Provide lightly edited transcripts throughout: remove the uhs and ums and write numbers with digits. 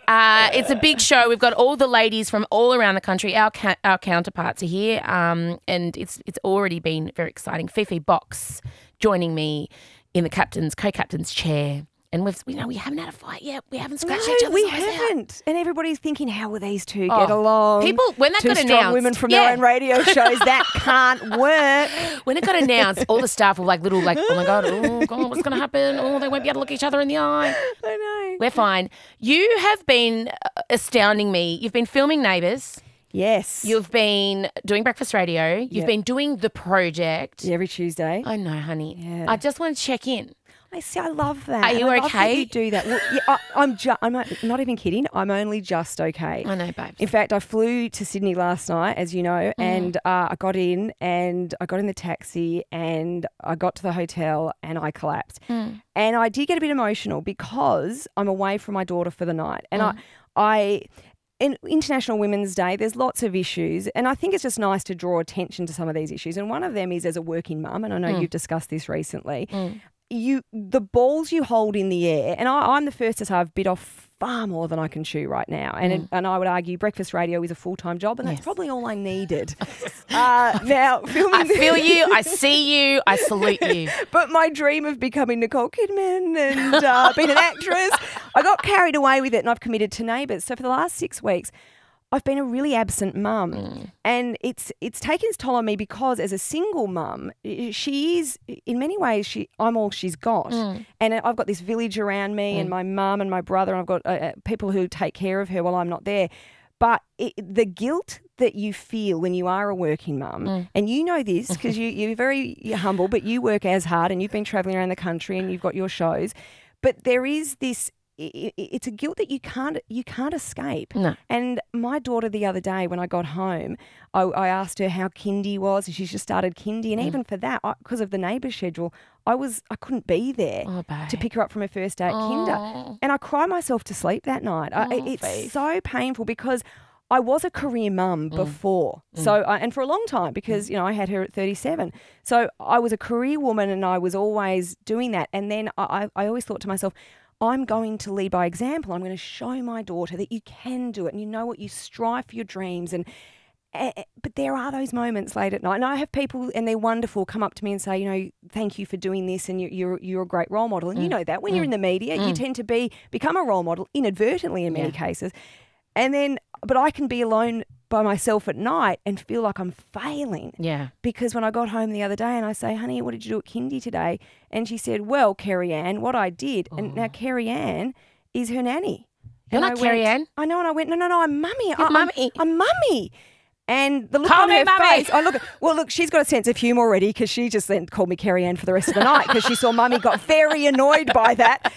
It's a big show. We've got all the ladies from all around the country. Our counterparts are here, and it's already been very exciting. Fifi Box joining me in the co-captain's chair. And we haven't had a fight yet. We haven't scratched each other's eyes haven't. out. And everybody's thinking, how will these two get along? People, when that Two got strong announced, women from their own radio shows, that can't work. When it got announced, all the staff were like, oh my God, what's going to happen? Oh, they won't be able to look each other in the eye. I know. We're fine. You have been astounding me. You've been filming Neighbours. Yes. You've been doing breakfast radio. You've been doing The Project. Every Tuesday. I know, honey. Yeah. I just want to check in. I love that. Are you I love okay? that you do that. Well, yeah, I'm not even kidding. I'm only just okay. I know, babes. In fact, I flew to Sydney last night, as you know, and I got in the taxi and I got to the hotel and I collapsed. And I did get a bit emotional because I'm away from my daughter for the night. And in International Women's Day, there's lots of issues, and I think it's just nice to draw attention to some of these issues. And one of them is as a working mum, and I know you've discussed this recently. The balls you hold in the air, and I'm the first to say I've bit off far more than I can chew right now. And I would argue breakfast radio is a full-time job, and that's probably all I needed. Now, filming I feel you. I see you. I salute you. But my dream of becoming Nicole Kidman and being an actress, I got carried away with it, and I've committed to Neighbours. So for the last 6 weeks, I've been a really absent mum, and it's taken its toll on me because as a single mum, she is in many ways I'm all she's got, and I've got this village around me, and my mum and my brother, and I've got people who take care of her while I'm not there. But the guilt that you feel when you are a working mum, and you know this because you're very humble, but you work as hard, and you've been travelling around the country, and you've got your shows, but there is this. It's a guilt that you can't escape. No. And my daughter the other day when I got home, I asked her how kindy was, and she's just started kindy. And even for that, because of the Neighbours schedule, I couldn't be there to pick her up from her first day at kinder. And I cried myself to sleep that night. It's so painful because I was a career mum before. So, and for a long time because, I had her at 37. So I was a career woman and I was always doing that. And then I always thought to myself, I'm going to lead by example. I'm going to show my daughter that you can do it, and you know what, you strive for your dreams. But there are those moments late at night, and I have people, and they're wonderful, come up to me and say, thank you for doing this, and you're a great role model. And you know that when you're in the media, you tend to become a role model inadvertently in many cases. And then, but I can be alone by myself at night and feel like I'm failing. Yeah. Because when I got home the other day and I say, honey, what did you do at kindy today? And she said, well, Kerry Ann, what I did. And now Kerry Ann is her nanny. You're not Kerry Ann. I know. And I went, no, I'm mummy. Mummy. I'm mummy. And the look on her face, look, she's got a sense of humour already because she just then called me Kerry Ann for the rest of the night because she saw mummy got very annoyed by that.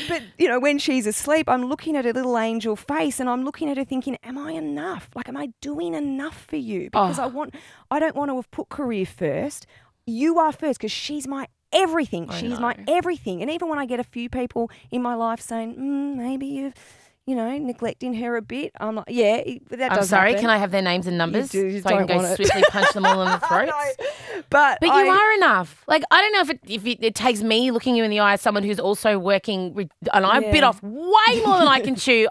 But, when she's asleep, I'm looking at her little angel face and I'm looking at her thinking, am I enough? Like, am I doing enough for you? Because I don't want to have put career first. You are first because she's my everything. She's my everything. And even when I get a few people in my life saying, maybe you've... neglecting her a bit. I'm like, yeah, that does I'm sorry, happen. Can I have their names and numbers You do, so I can go swiftly punch them all in the throats? But you are enough. Like, I don't know if it takes me looking you in the eye as someone who's also working, and I bit off way more than I can chew.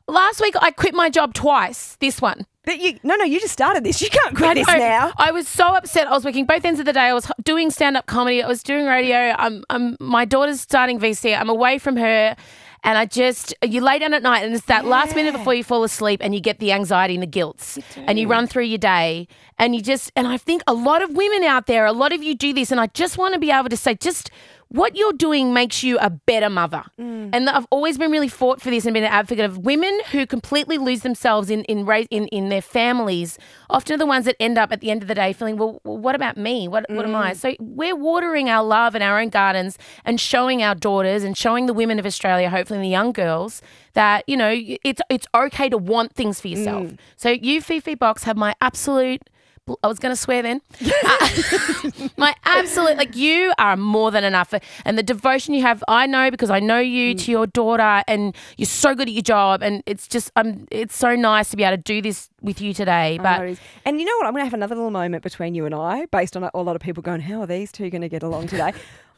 Last week I quit my job twice, this one. But you just started this. You can't quit this now. I was so upset. I was working both ends of the day. I was doing stand-up comedy. I was doing radio. My daughter's starting VC. I'm away from her. And you lay down at night and it's that last minute before you fall asleep and you get the anxiety and the guilt and you run through your day and and I think a lot of women out there, a lot of you do this, and I just want to be able to say just what you're doing makes you a better mother. And I've always been really fought for this and been an advocate of women who completely lose themselves in their families, often are the ones that end up at the end of the day feeling, well, what about me? What am I? So we're watering our love in our own gardens and showing our daughters and showing the women of Australia, hopefully the young girls, that, it's okay to want things for yourself. So you, Fifi Box, have my absolute... I was going to swear then. My absolute, you are more than enough. And the devotion you have, I know because I know you to your daughter, and you're so good at your job. And it's just, it's so nice to be able to do this with you today. And you know what? I'm going to have another little moment between you and I, based on a lot of people going, how are these two going to get along today?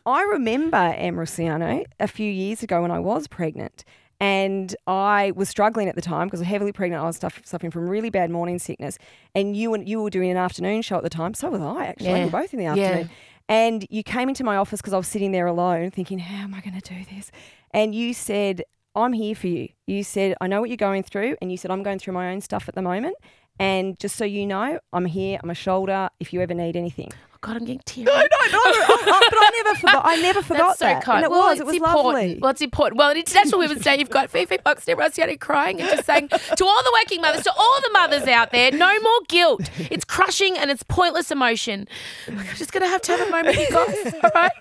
I remember Em Rusciano a few years ago when I was pregnant. And I was struggling at the time because I was heavily pregnant. I was suffering from really bad morning sickness. And you were doing an afternoon show at the time. So was I, actually. We were both in the afternoon. And you came into my office because I was sitting there alone thinking, how am I going to do this? And you said, I'm here for you. You said, I know what you're going through. And you said, I'm going through my own stuff at the moment. And just so you know, I'm here. I'm a shoulder if you ever need anything. Oh God, I'm getting teary. No. But I never forgot. I never forgot That's so that. kind. And it was important. lovely. Well, it's important. Well, on International Women's Day, you've got Fifi Fox and everyone started crying and just saying to all the working mothers, to all the mothers out there, no more guilt. It's crushing and it's pointless emotion. I'm just going to have a moment, you guys. All right?